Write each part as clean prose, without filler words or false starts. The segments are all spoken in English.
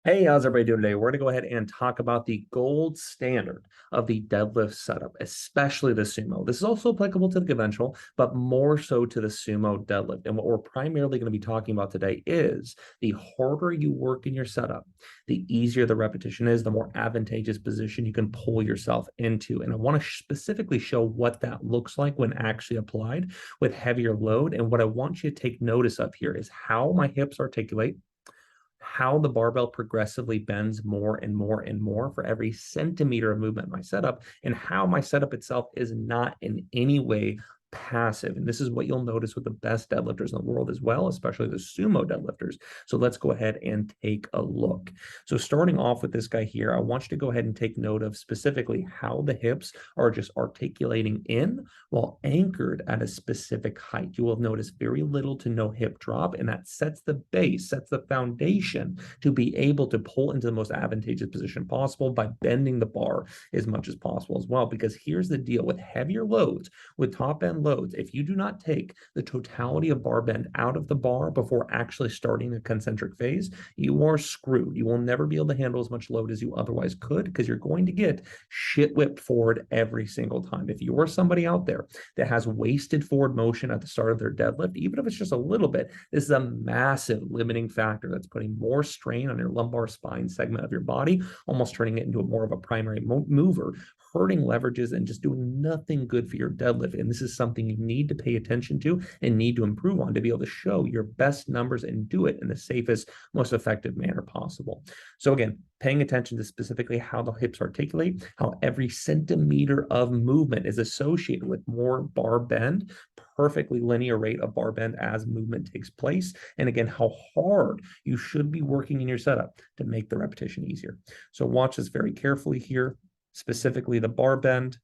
Hey, how's everybody doing today? We're going to go ahead and talk about the gold standard of the deadlift setup, especially the sumo. This is also applicable to the conventional, but more so to the sumo deadlift. And what we're primarily going to be talking about today is the harder you work in your setup, the easier the repetition is, the more advantageous position you can pull yourself into. And I want to specifically show what that looks like when actually applied with heavier load. And what I want you to take notice of here is how my hips articulate, how the barbell progressively bends more and more and more for every centimeter of movement in my setup, and how my setup itself is not in any way passive. And this is what you'll notice with the best deadlifters in the world as well, especially the sumo deadlifters. So let's go ahead and take a look. So starting off with this guy here, I want you to go ahead and take note of specifically how the hips are just articulating in while anchored at a specific height. You will notice very little to no hip drop, and that sets the base, sets the foundation to be able to pull into the most advantageous position possible by bending the bar as much as possible as well. Because here's the deal with heavier loads, with top end loads, if you do not take the totality of bar bend out of the bar before actually starting the concentric phase, you are screwed. You will never be able to handle as much load as you otherwise could, because you're going to get shit whipped forward every single time. If you're somebody out there that has wasted forward motion at the start of their deadlift, even if it's just a little bit, this is a massive limiting factor that's putting more strain on your lumbar spine segment of your body, almost turning it into more of a primary mover, hurting leverages and just doing nothing good for your deadlift. And this is something you need to pay attention to and need to improve on to be able to show your best numbers and do it in the safest, most effective manner possible. So again, paying attention to specifically how the hips articulate, how every centimeter of movement is associated with more bar bend, perfectly linear rate of bar bend as movement takes place. And again, how hard you should be working in your setup to make the repetition easier. So watch this very carefully here, specifically the bar bend,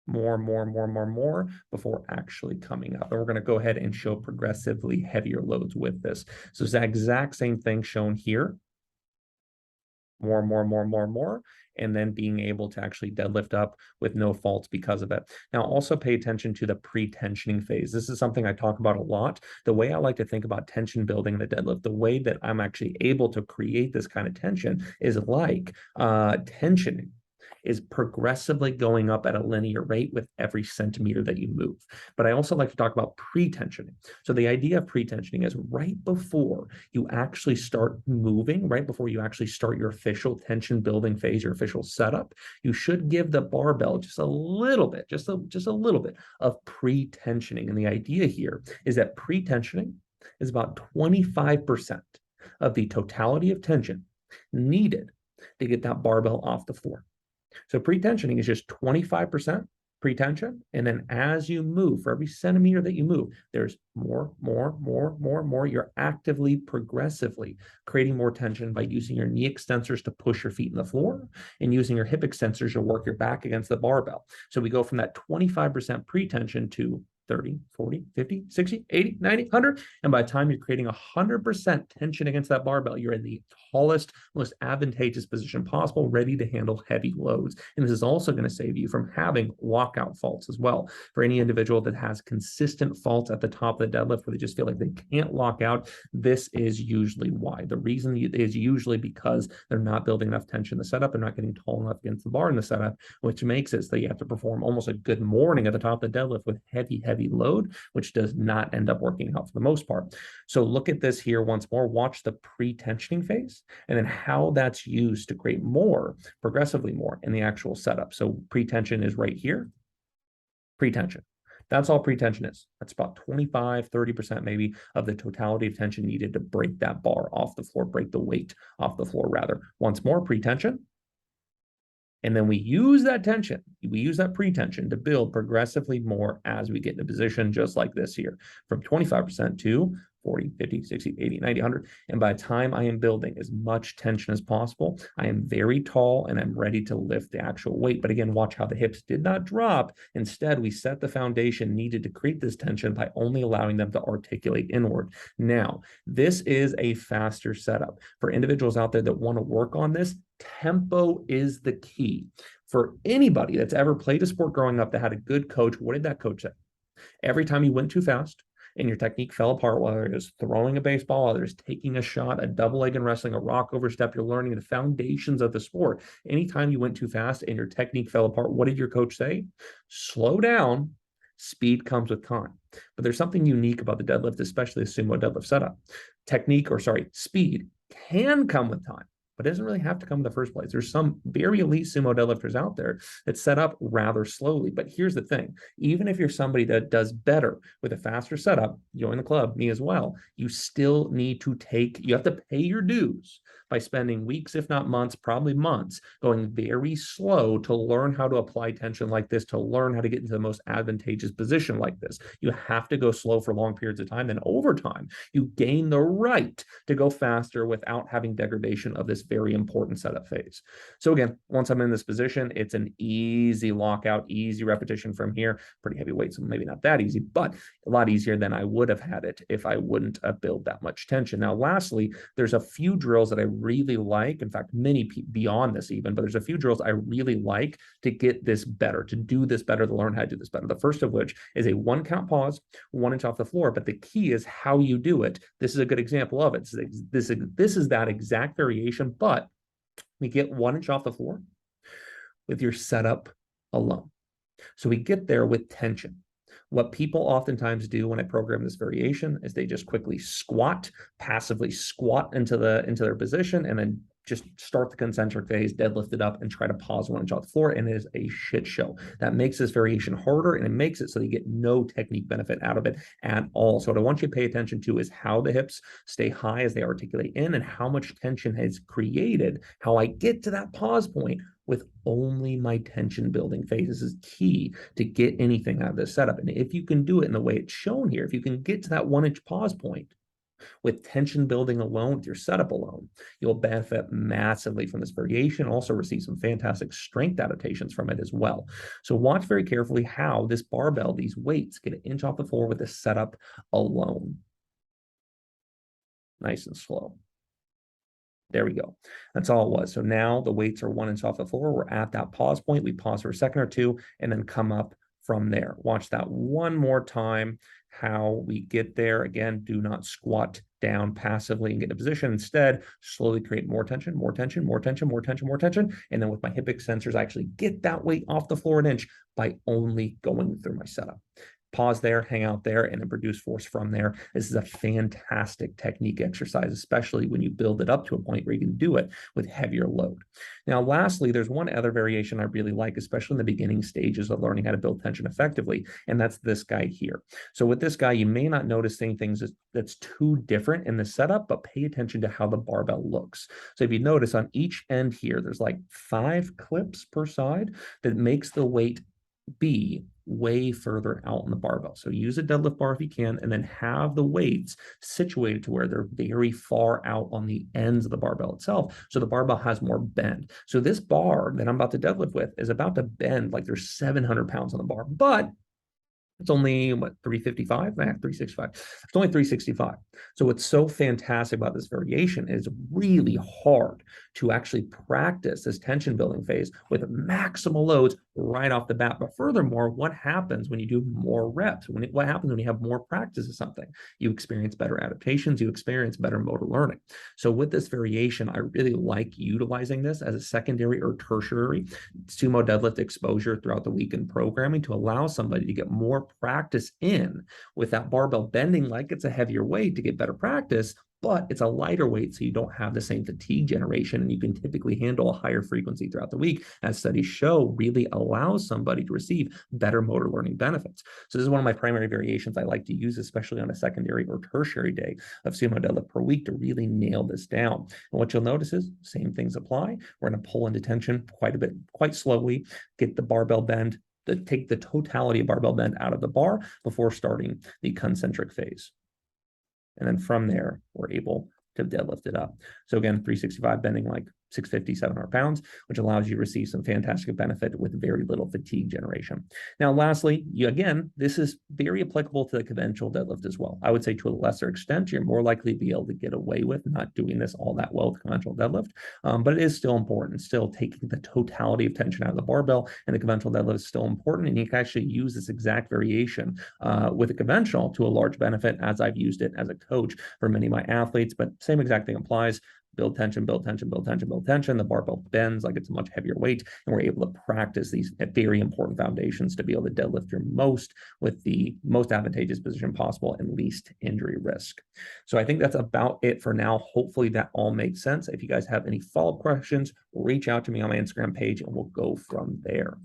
more before actually coming up. And we're going to go ahead and show progressively heavier loads with this. So it's the exact same thing shown here. More, and then being able to actually deadlift up with no faults because of it. Now, also pay attention to the pre-tensioning phase. This is something I talk about a lot. The way I like to think about tension building in the deadlift, the way that I'm actually able to create this kind of tension is like tensioning is progressively going up at a linear rate with every centimeter that you move. But I also like to talk about pre-tensioning. So the idea of pre-tensioning is right before you actually start moving, right before you actually start your official tension building phase, your official setup, you should give the barbell just a little bit, just a little bit of pre-tensioning. And the idea here is that pre-tensioning is about 25% of the totality of tension needed to get that barbell off the floor. So pre-tensioning is just 25% pre-tension. And then as you move, for every centimeter that you move, there's more. You're actively, progressively creating more tension by using your knee extensors to push your feet in the floor and using your hip extensors to work your back against the barbell. So we go from that 25% pre-tension to 30, 40, 50, 60, 80, 90, 100. And by the time you're creating 100% tension against that barbell, you're in the tallest, most advantageous position possible, ready to handle heavy loads. And this is also going to save you from having walkout faults as well. For any individual that has consistent faults at the top of the deadlift where they just feel like they can't lock out, this is usually why. The reason is usually because they're not building enough tension in the setup. They're not getting tall enough against the bar in the setup, which makes it so that you have to perform almost a good morning at the top of the deadlift with heavy load, which does not end up working out for the most part. So look at this here once more. Watch the pre-tensioning phase and then how that's used to create more, progressively more in the actual setup. So pre-tension is right here. Pre-tension. That's all pre-tension is. That's about 25, 30% maybe of the totality of tension needed to break that bar off the floor, break the weight off the floor rather. Once more, pre-tension. And then we use that tension, we use that pre-tension to build progressively more as we get into position, just like this here, from 25% to 40, 50, 60, 80, 90, 100. And by the time I am building as much tension as possible, I am very tall and I'm ready to lift the actual weight. But again, watch how the hips did not drop. Instead, we set the foundation needed to create this tension by only allowing them to articulate inward. Now, this is a faster setup. For individuals out there that want to work on this, tempo is the key. For anybody that's ever played a sport growing up that had a good coach, what did that coach say? Every time you went too fast, and your technique fell apart, whether it was throwing a baseball, whether it's taking a shot, a double leg in wrestling, a rock overstep, you're learning the foundations of the sport. Anytime you went too fast and your technique fell apart, what did your coach say? Slow down. Speed comes with time. But there's something unique about the deadlift, especially the sumo deadlift setup. Speed can come with time, but it doesn't really have to come in the first place. There's some very elite sumo deadlifters out there that set up rather slowly. But here's the thing, even if you're somebody that does better with a faster setup, join the club, me as well, you still need to you have to pay your dues by spending weeks, if not months, probably months, going very slow to learn how to apply tension like this, to learn how to get into the most advantageous position like this. You have to go slow for long periods of time. Then over time, you gain the right to go faster without having degradation of this very important setup phase. So again, once I'm in this position, it's an easy lockout, easy repetition from here. Pretty heavy weight, so maybe not that easy, but a lot easier than I would have had it if I wouldn't build that much tension. Now, lastly, there's a few drills that I really like. In fact, many beyond this even, but there's a few drills I really like to get this better, to do this better, to learn how to do this better. The first of which is a 1 count pause, 1 inch off the floor. But the key is how you do it. This is a good example of it. This is that exact variation, but we get 1 inch off the floor with your setup alone. So we get there with tension. What people oftentimes do when I program this variation is they just quickly passively squat into their position, and then just start the concentric phase, deadlift it up, and try to pause 1 inch off the floor, and it is a shit show. That makes this variation harder, and it makes it so you get no technique benefit out of it at all. So what I want you to pay attention to is how the hips stay high as they articulate in, and how much tension has created, how I get to that pause point with only my tension building phase. This is key to get anything out of this setup. And if you can do it in the way it's shown here, if you can get to that 1 inch pause point with tension building alone, with your setup alone, you'll benefit massively from this variation. Also receive some fantastic strength adaptations from it as well. So watch very carefully how this barbell, these weights, get an inch off the floor with the setup alone. Nice and slow. There we go. That's all it was. So now the weights are 1 inch off the floor. We're at that pause point. We pause for a second or two and then come up from there. Watch that one more time, how we get there. Again, do not squat down passively and get in a position. Instead, slowly create more tension, more tension, more tension, more tension, more tension. And then with my hip extensors, I actually get that weight off the floor an inch by only going through my setup. Pause there, hang out there, and then produce force from there. This is a fantastic technique exercise, especially when you build it up to a point where you can do it with heavier load. Now, lastly, there's one other variation I really like, especially in the beginning stages of learning how to build tension effectively, and that's this guy here. So with this guy, you may not notice things that's too different in the setup, but pay attention to how the barbell looks. So if you notice on each end here, there's like 5 clips per side that makes the weight be way further out on the barbell. So use a deadlift bar if you can, and then have the weights situated to where they're very far out on the ends of the barbell itself. So the barbell has more bend. So this bar that I'm about to deadlift with is about to bend like there's 700 pounds on the bar, but it's only, what, 355? 365. It's only 365. So what's so fantastic about this variation is really hard to actually practice this tension building phase with maximal loads right off the bat. But furthermore, what happens when you do more reps? What happens when you have more practice of something? You experience better adaptations. You experience better motor learning. So with this variation, I really like utilizing this as a secondary or tertiary sumo deadlift exposure throughout the week in programming to allow somebody to get more practice in with that barbell bending like it's a heavier weight to get better practice, but it's a lighter weight, so you don't have the same fatigue generation, and you can typically handle a higher frequency throughout the week, as studies show really allows somebody to receive better motor learning benefits. So this is one of my primary variations I like to use, especially on a secondary or tertiary day of sumo deadlift per week, to really nail this down. And what you'll notice is same things apply. We're going to pull into tension quite a bit, quite slowly, get the barbell bend, take the totality of barbell bend out of the bar before starting the concentric phase. And then from there, we're able to deadlift it up. So again, 365 bending like 650, 700 pounds, which allows you to receive some fantastic benefit with very little fatigue generation. Now, lastly, again, this is very applicable to the conventional deadlift as well. I would say to a lesser extent, you're more likely to be able to get away with not doing this all that well with conventional deadlift, but it is still important. Still taking the totality of tension out of the barbell and the conventional deadlift is still important, and you can actually use this exact variation with a conventional to a large benefit, as I've used it as a coach for many of my athletes. But same exact thing applies. Build tension, build tension, build tension, build tension. The barbell bends like it's a much heavier weight, and we're able to practice these very important foundations to be able to deadlift your most with the most advantageous position possible and least injury risk. So I think that's about it for now. Hopefully that all makes sense. If you guys have any follow-up questions, reach out to me on my Instagram page and we'll go from there.